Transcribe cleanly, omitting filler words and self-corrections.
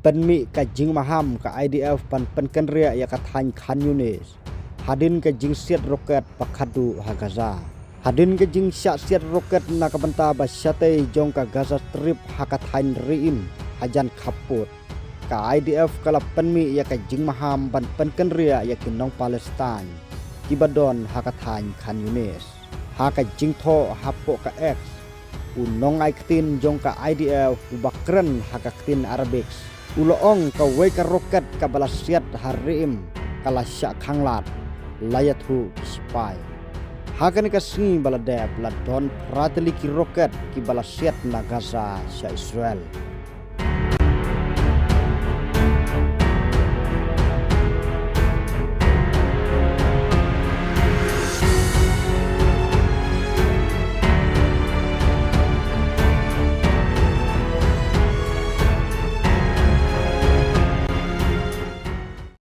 penmi ka jing maham ka IDF pan penkenria ya kathan Khan Yunis hadin ka jing siat roket pakhadu ha Gaza hadin ka jing siat roket na kabanta ba syate jong ka Gaza Strip ha kathan riim hajan khaput ka IDF kala penmi ya ka jing maham pan penkenria ya kinong Palestine kibadon ha kathan Khan Yunis ha ka jing tho hapo ka X unong ai ktin jong ka IDF ubakren ha ka ktin Arabics uloong ka wei ka roket ka balasiat harim kala syak khanglat layathu spy hakan ka singi baladep la don prateli ki roket ki balasiat na Gaza sya Israel